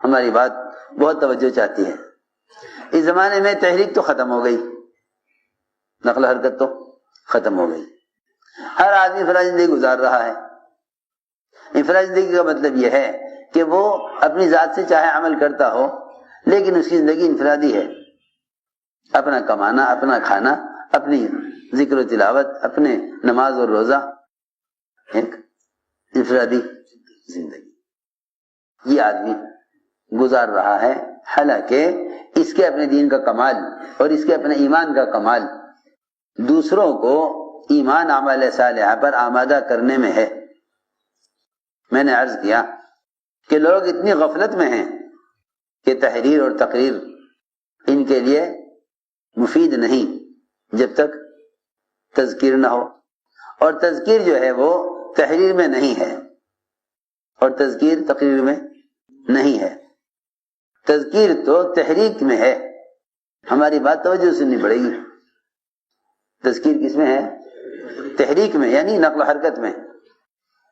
ہماری بات بہت توجہ چاہتی ہے. اس زمانے میں تحریک تو ختم ہو گئی، نقل و حرکت تو ختم ہو گئی. ہر آدمی انفرادی زندگی گزار رہا ہے. انفرادی زندگی کا مطلب یہ ہے کہ وہ اپنی ذات سے چاہے عمل کرتا ہو لیکن اس کی زندگی انفرادی ہے. اپنا کمانا، اپنا کھانا، اپنی ذکر و تلاوت، اپنے نماز اور روزہ، ایک انفرادی زندگی یہ آدمی گزار رہا ہے. حالانکہ اس کے اپنے دین کا کمال اور اس کے اپنے ایمان کا کمال دوسروں کو ایمان اعمال صالحہ پر آمادہ کرنے میں ہے. میں نے عرض کیا کہ لوگ اتنی غفلت میں ہیں کہ تحریر اور تقریر ان کے لیے مفید نہیں جب تک تذکیر نہ ہو، اور تذکیر جو ہے وہ تحریر میں نہیں ہے اور تذکیر تقریر میں نہیں ہے. تذکیر تو تحریک میں ہے. ہماری بات توجہ سننی پڑے گی. تذکیر کس میں ہے؟ تحریک میں، یعنی نقل و حرکت میں.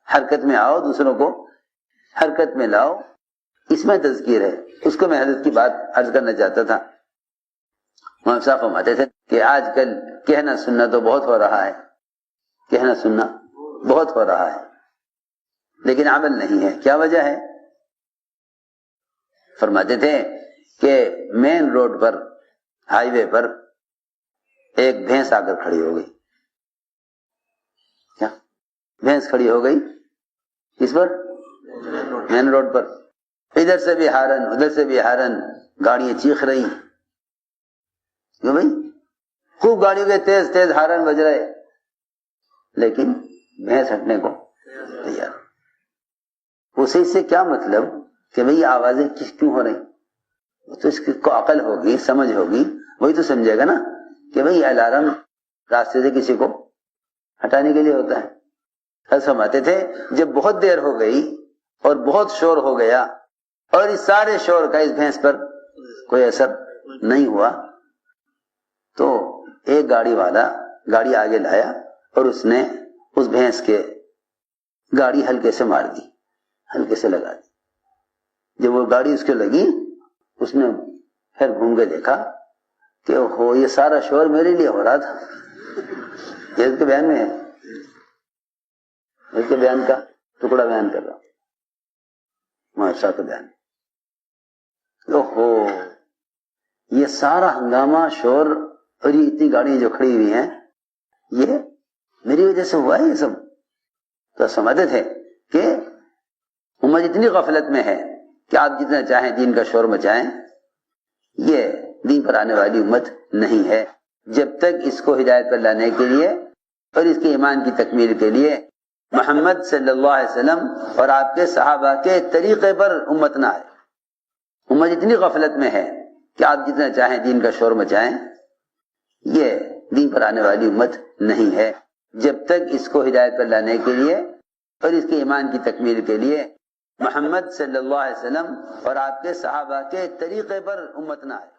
حرکت میں آؤ، دوسروں کو حرکت میں لاؤ، اس میں تذکیر ہے. اس کو میں حضرت کی بات عرض کرنا چاہتا تھا. مولانا صاحب فرماتے تھے کہ آج کل کہنا سننا تو بہت ہو رہا ہے، کہنا سننا بہت ہو رہا ہے لیکن عمل نہیں ہے. کیا وجہ ہے؟ فرماتے تھے کہ مین روڈ پر، ہائی وے پر ایک بھینس آ کر کھڑی ہو گئی. کیا بھینس کھڑی ہو گئی کس پر؟ مین روڈ پر. ادھر سے بھی ہارن، ادھر سے بھی ہارن، گاڑیاں چیخ رہی. کیوں بھائی؟ خوب گاڑیوں کے تیز تیز ہارن بج رہے لیکن بھینس ہٹنے کو تیار. اسے اس سے کیا مطلب کہ بھئی آوازیں کیوں ہو رہی؟ تو اس کو عقل ہوگی، سمجھ ہوگی، وہی تو سمجھے گا نا کہ بھئی الارم راستے سے کسی کو ہٹانے کے لیے ہوتا ہے. حضرت فرماتے تھے جب بہت دیر ہو گئی اور بہت شور ہو گیا اور اس سارے شور کا اس بھینس پر کوئی اثر نہیں ہوا تو ایک گاڑی والا گاڑی آگے لایا اور اس نے اس بھینس کے گاڑی ہلکے سے مار دی، ہلکے سے لگا دی. جب وہ گاڑی اس کے لگی اس نے پھر گھوم کے دیکھا کہ ہو یہ سارا شور میرے لیے ہو رہا تھا. یہ اس کے بیان میں ہے، اس کے بیان کا ٹکڑا بیان کر رہا ہوں. ماشاء کا بیان. اوہو یہ سارا ہنگامہ، شور اور یہ اتنی گاڑیاں جو کھڑی ہوئی ہیں یہ میری وجہ سے ہوا ہے. یہ سب تو سمجھتے تھے کہ امت اتنی غفلت میں ہے کہ آپ جتنا چاہیں دین کا شور مچائیں، یہ دین پر آنے والی امت نہیں ہے جب تک اس کو ہدایت پر لانے کے لیے اور اس کے ایمان کی تکمیل کے لیے محمد صلی اللہ علیہ وسلم اور آپ کے صحابہ کے طریقے پر امت نہ آئے. امت اتنی غفلت میں ہے کہ آپ جتنا چاہیں دین کا شور مچائیں، یہ دین پر آنے والی امت نہیں ہے جب تک اس کو ہدایت پر لانے کے لیے اور اس کے ایمان کی تکمیل کے لیے محمد صلی اللہ علیہ وسلم اور آپ کے صحابہ کے طریقے پر امت نہ آئے.